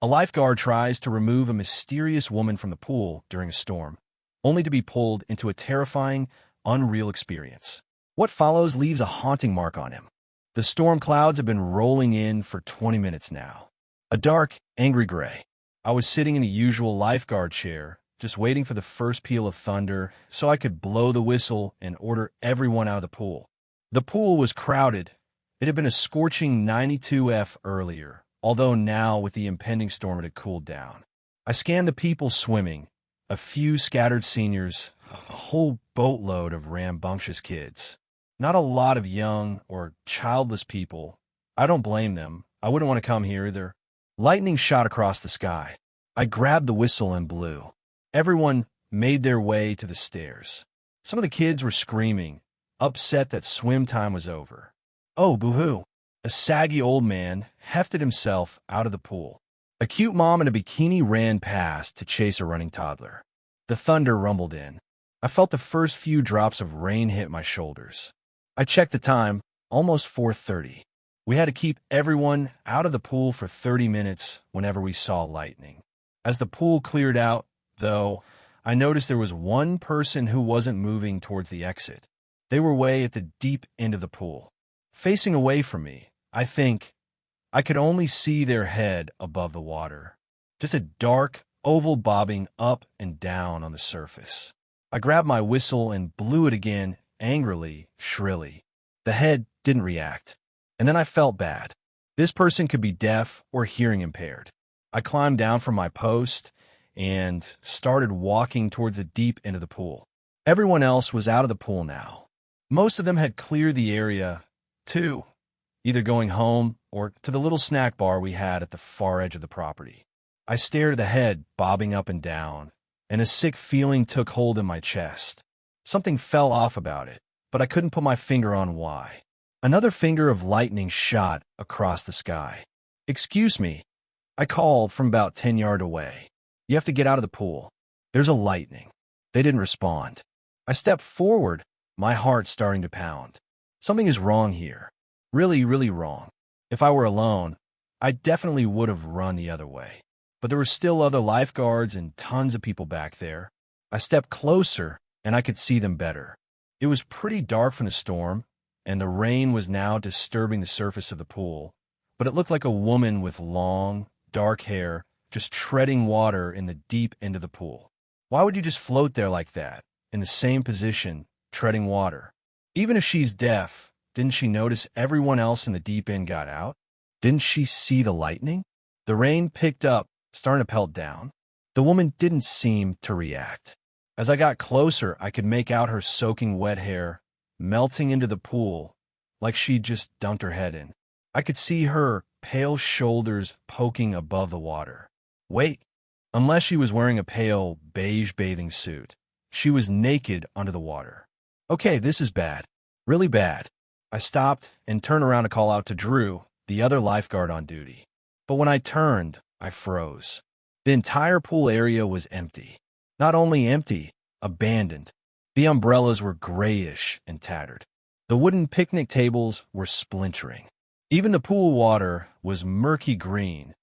A lifeguard tries to remove a mysterious woman from the pool during a storm, only to be pulled into a terrifying, unreal experience. What follows leaves a haunting mark on him. The storm clouds have been rolling in for 20 minutes now. A dark, angry gray. I was sitting in the usual lifeguard chair, just waiting for the first peal of thunder so I could blow the whistle and order everyone out of the pool. The pool was crowded. It had been a scorching 92 earlier, although now with the impending storm it had cooled down. I scanned the people swimming, a few scattered seniors, a whole boatload of rambunctious kids. Not a lot of young or childless people. I don't blame them. I wouldn't want to come here either. Lightning shot across the sky. I grabbed the whistle and blew. Everyone made their way to the stairs. Some of the kids were screaming, upset that swim time was over. Oh, boo-hoo. A saggy old man hefted himself out of the pool. A cute mom in a bikini ran past to chase a running toddler. The thunder rumbled in. I felt the first few drops of rain hit my shoulders. I checked the time, almost 4:30. We had to keep everyone out of the pool for 30 minutes whenever we saw lightning. As the pool cleared out, though, I noticed there was one person who wasn't moving towards the exit. They were way at the deep end of the pool, facing away from me. I think I could only see their head above the water, just a dark oval bobbing up and down on the surface. I grabbed my whistle and blew it again, angrily, shrilly. The head didn't react, and then I felt bad. This person could be deaf or hearing impaired. I climbed down from my post and started walking towards the deep end of the pool. Everyone else was out of the pool now. Most of them had cleared the area, too, either going home or to the little snack bar we had at the far edge of the property. I stared at the head bobbing up and down, and a sick feeling took hold in my chest. Something fell off about it, but I couldn't put my finger on why. Another finger of lightning shot across the sky. "Excuse me," I called from about 10 yards away. "You have to get out of the pool. There's a lightning." They didn't respond. I stepped forward, my heart starting to pound. Something is wrong here. Really, really wrong. If I were alone, I definitely would have run the other way. But there were still other lifeguards and tons of people back there. I stepped closer, and I could see them better. It was pretty dark from the storm, and the rain was now disturbing the surface of the pool, but it looked like a woman with long, dark hair just treading water in the deep end of the pool. Why would you just float there like that, in the same position, treading water? Even if she's deaf, didn't she notice everyone else in the deep end got out? Didn't she see the lightning? The rain picked up, starting to pelt down. The woman didn't seem to react. As I got closer, I could make out her soaking wet hair melting into the pool like she'd just dumped her head in. I could see her pale shoulders poking above the water. Wait, unless she was wearing a pale beige bathing suit, she was naked under the water. Okay, this is bad. Really bad. I stopped and turned around to call out to Drew, the other lifeguard on duty. But when I turned, I froze. The entire pool area was empty. Not only empty, abandoned. The umbrellas were grayish and tattered. The wooden picnic tables were splintering. Even the pool water was murky green,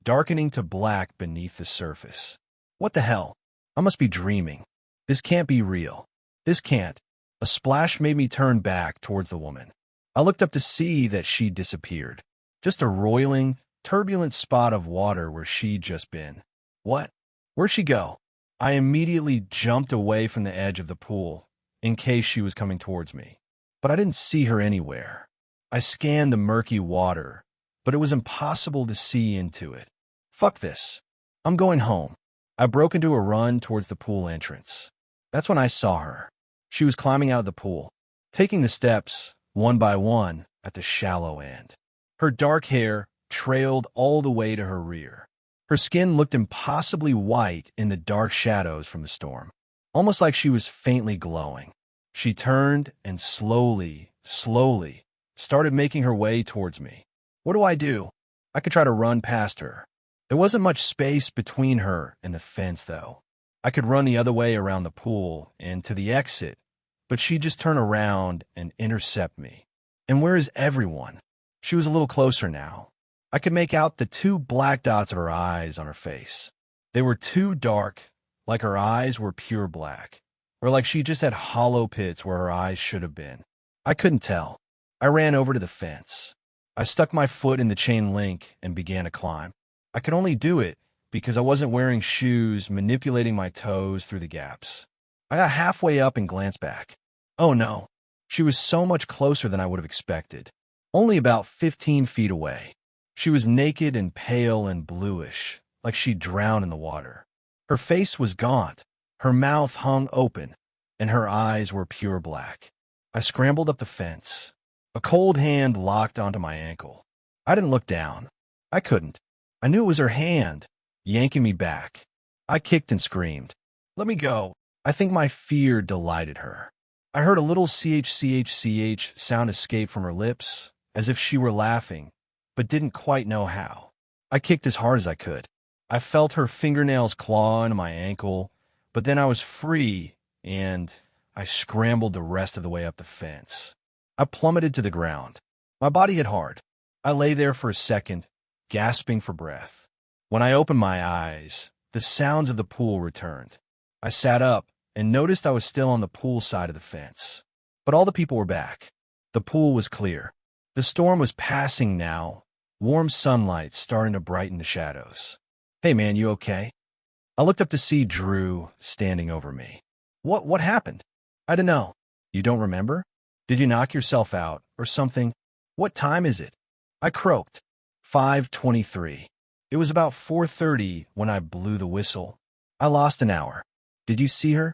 darkening to black beneath the surface. What the hell? I must be dreaming. This can't be real. This can't. A splash made me turn back towards the woman. I looked up to see that she'd disappeared. Just a roiling, turbulent spot of water where she'd just been. What? Where'd she go? I immediately jumped away from the edge of the pool, in case she was coming towards me. But I didn't see her anywhere. I scanned the murky water, but it was impossible to see into it. Fuck this. I'm going home. I broke into a run towards the pool entrance. That's when I saw her. She was climbing out of the pool, taking the steps, one by one, at the shallow end. Her dark hair trailed all the way to her rear. Her skin looked impossibly white in the dark shadows from the storm, almost like she was faintly glowing. She turned and slowly started making her way towards me. What do? I could try to run past her. There wasn't much space between her and the fence, though. I could run the other way around the pool and to the exit, but she'd just turn around and intercept me. And where is everyone? She was a little closer now. I could make out the two black dots of her eyes on her face. They were too dark, like her eyes were pure black, or like she just had hollow pits where her eyes should have been. I couldn't tell. I ran over to the fence. I stuck my foot in the chain link and began to climb. I could only do it because I wasn't wearing shoes, manipulating my toes through the gaps. I got halfway up and glanced back. Oh no, she was so much closer than I would have expected. Only about 15 feet away. She was naked and pale and bluish, like she'd drowned in the water. Her face was gaunt, her mouth hung open, and her eyes were pure black. I scrambled up the fence. A cold hand locked onto my ankle. I didn't look down. I couldn't. I knew it was her hand, yanking me back. I kicked and screamed. Let me go. I think my fear delighted her. I heard a little ch sound escape from her lips, as if she were laughing, but didn't quite know how. I kicked as hard as I could. I felt her fingernails claw into my ankle, but then I was free, and I scrambled the rest of the way up the fence. I plummeted to the ground. My body hit hard. I lay there for a second, gasping for breath. When I opened my eyes, the sounds of the pool returned. I sat up and noticed I was still on the pool side of the fence. But all the people were back. The pool was clear. The storm was passing now, warm sunlight starting to brighten the shadows. Hey man, you okay? I looked up to see Drew standing over me. What happened? I don't know. You don't remember? Did you knock yourself out or something? What time is it? I croaked. 5:23. It was about 4:30 when I blew the whistle. I lost an hour. Did you see her?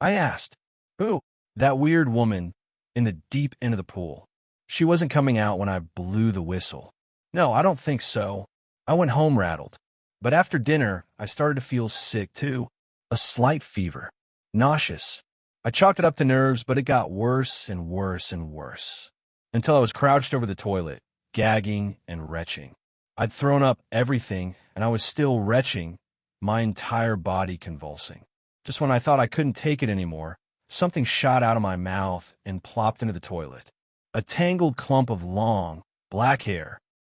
I asked. Who? That weird woman in the deep end of the pool. She wasn't coming out when I blew the whistle. No, I don't think so. I went home rattled. But after dinner, I started to feel sick too. A slight fever. Nauseous. I chalked it up to nerves, but it got worse and worse and worse. Until I was crouched over the toilet, gagging and retching. I'd thrown up everything, and I was still retching, my entire body convulsing. Just when I thought I couldn't take it anymore, something shot out of my mouth and plopped into the toilet. A tangled clump of long, black hair,